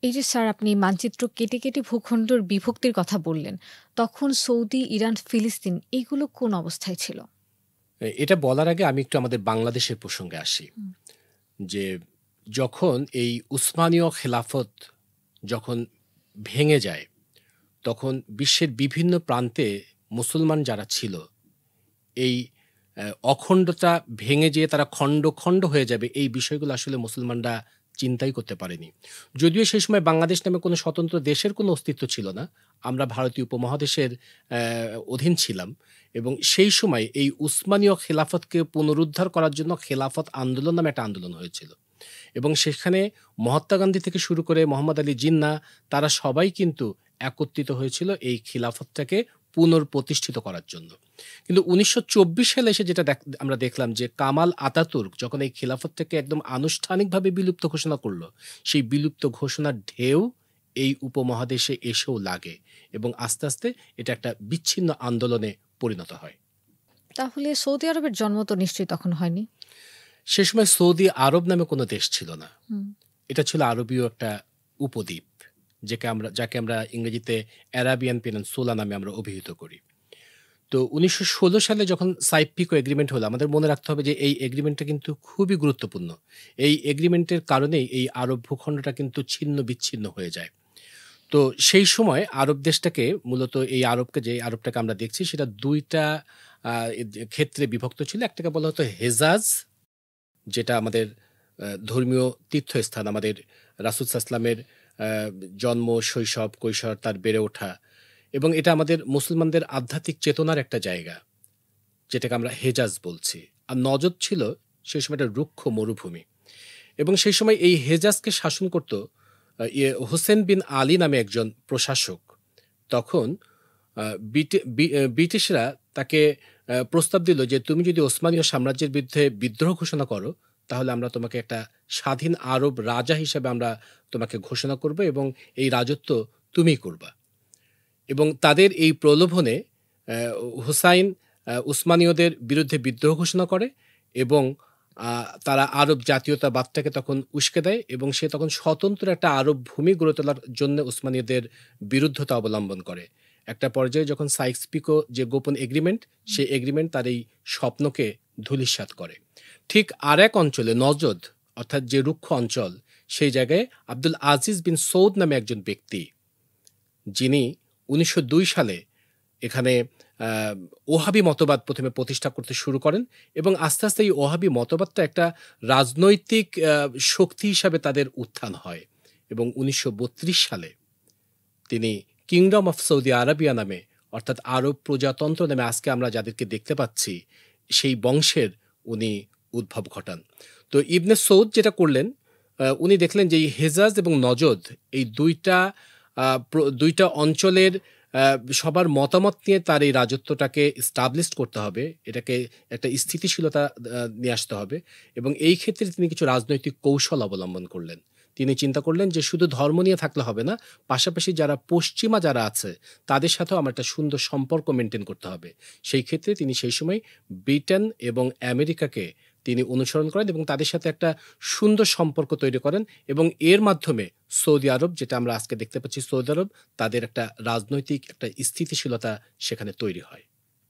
এই যে স্যার আপনি মানচিত্র কেটে, কেটে ভূখণ্ডের বিভক্তির কথা বললেন। তখন সৌদি, ইরান, ফিলিস্তিন এগুলো কোন অবস্থায় ছিল? এটা বলার আগে আমি একটু আমাদের বাংলাদেশের প্রসঙ্গে আসি। হুম, যে যখন এই উসমানীয় খেলাফত যখন ভেঙে যায়, তখন বিশ্বের বিভিন্ন প্রান্তে মুসলমান যারা ছিল, এই অখণ্ডতা ভেঙে যেয়ে তারা খণ্ড, খণ্ড হয়ে যাবে এই বিষয়গুলো আসলে মুসলমানরা চিন্তাই করতে পারেনি। যদিও সেই সময় বাংলাদেশ নামে কোনো স্বতন্ত্র দেশের কোনো অস্তিত্ব ছিল না। আমরা ভারতীয় উপমহাদেশের অধীন ছিলাম এবং সেই সময় এই উসমানীয় খেলাফতকে পুনরুদ্ধার করার জন্য খেলাফত আন্দোলন নামে একটা আন্দোলন হয়েছিল। এবং সেখানে মহাত্মা গান্ধী থেকে শুরু করে মোহাম্মদ আলী জিন্নাহ তারা সবাই কিন্তু একত্রিত হয়েছিল এই খিলাফতটাকে পুনঃপ্রতিষ্ঠিত করার জন্য। কিন্তু ১৯২৪ সালে এসে যেটা আমরা দেখলাম যে কামাল আতাতুর্ক যখন এই খিলাফতটাকে একদম আনুষ্ঠানিকভাবে বিলুপ্ত ঘোষণা করল, সেই বিলুপ্ত ঘোষণার ঢেউ এই উপমহাদেশে এসেও লাগে এবং আস্তে, আস্তে এটা একটা বিচ্ছিন্ন আন্দোলনে পরিণত হয়। তাহলে সৌদি আরবের জন্ম তো নিশ্চয়ই তখন হয়নি? সে সময় সৌদি আরব নামে কোনো দেশ ছিল না। হুম। এটা ছিল আরবীয় একটা উপদ্বীপ, যাকে আমরা ইংরেজিতে অ্যারাবিয়ান পেনিনসুলা নামে আমরা অভিহিত করি। তো ১৯১৬ সালে যখন সাইপ্রিকো এগ্রিমেন্ট হলো, আমাদের মনে রাখতে হবে যে এই এগ্রিমেন্টটা কিন্তু খুবই গুরুত্বপূর্ণ। এই এগ্রিমেন্টের কারণেই এই আরব ভূখণ্ডটা কিন্তু ছিন্ন-বিচ্ছিন্ন হয়ে যায়। তো সেই সময় আরব দেশটাকে মূলত এই আরবটাকে আমরা দেখছি সেটা ২ টা আ ক্ষেত্রে বিভক্ত ছিল। একটাকে বলা হতো হেজাজ, যেটা আমাদের ধর্মীয় তীর্থস্থান, আমাদের রাসূল সাল্লাল্লাহু আলাইহি ওয়াসাল্লামের জন্ম, শৈশব, কৈশোর, তার বেড়ে ওঠা এবং এটা আমাদের মুসলমানদের আধ্যাত্মিক চেতনার একটা জায়গা, যেটাকে আমরা হেজাজ বলছি। আর নজদ ছিল সেই সময় একটা রুক্ষ মরুভূমি এবং সেই সময় এই হেজাজকে শাসন করত হোসেন বিন আলী নামে একজন প্রশাসক। তখন আ ব্রিটিশরা তাকে প্রস্তাব দিল যে, "তুমি যদি ওসমানীয় সাম্রাজ্যের বিরুদ্ধে বিদ্রোহ ঘোষণা করো, তাহলে আমরা তোমাকে একটা স্বাধীন আরব রাজা হিসেবে আমরা তোমাকে ঘোষণা করব এবং এই রাজত্ব তুমিই করবা।" এবং তাদের এই প্রলোভনে হুসাইন উসমানীয়দের বিরুদ্ধে বিদ্রোহ ঘোষণা করে এবং আ তারা আরব জাতীয়তাবাদটাকে তখন উস্কে দেয় এবং সে তখন স্বতন্ত্র একটা আরব ভূমি গড়ে তোলার জন্য উসমানীয়দের বিরুদ্ধতা অবলম্বন করে। একটা পর্যায়ে যখন সাইক্স-পিকো যে গোপন এগ্রিমেন্ট, সেই এগ্রিমেন্ট তার এই স্বপ্নকে ধূলিসাৎ করে। ঠিক আরেক অঞ্চলে নজদ, অর্থাৎ যে রুক্ষ অঞ্চল, সেই জায়গায় আব্দুল আজিজ বিন সৌদ নামে একজন ব্যক্তি, যিনি ১৯০২ সালে এখানে আ ওহাবি মতবাদ ১ম এ প্রতিষ্ঠা করতে শুরু করেন এবং আস্তে, আস্তে এই ওহাবি মতবাদটা একটা রাজনৈতিক শক্তি হিসাবে তাদের উত্থান হয় এবং ১৯৩২ সালে তিনি কিংডম অফ সৌদি আরাবিয়া নামে, অর্থাৎ আরব প্রজাতন্ত্র নামে আজকে আমরা যাদেরকে দেখতে পাচ্ছি, সেই বংশের উনি উদ্ভব ঘটান। তো ইবনে সৌদ যেটা করলেন, উনি দেখলেন যে এই হেজাজ এবং নজদ এই ২ টা ২ টা অঞ্চলের আ সবার মতামত নিয়ে তার এই রাজত্বটাকে এস্টাবলিশড করতে হবে। এটাকে একটা স্থিতিশীলতা নিয়ে আসতে হবে এবং এই ক্ষেত্রে তিনি কিছু রাজনৈতিক কৌশল অবলম্বন করলেন। তিনি চিন্তা করলেন যে শুধু ধর্ম নিয়ে থাকলে হবে না, পাশাপাশি যারা পশ্চিমা যারা আছে তাদের সাথেও আমার একটা সুন্দর সম্পর্ক মেইনটেইন করতে হবে। সেই ক্ষেত্রে তিনি সেই সময় ব্রিটেন এবং আমেরিকাকে তিনি অনুসরণ করেন এবং তাদের সাথে একটা সুন্দর সম্পর্ক তৈরি করেন এবং এর মাধ্যমে সৌদি আরব, যেটা আমরা আজকে দেখতে পাচ্ছি সৌদি আরব, তাদের একটা রাজনৈতিক একটা স্থিতিশীলতা সেখানে তৈরি হয়।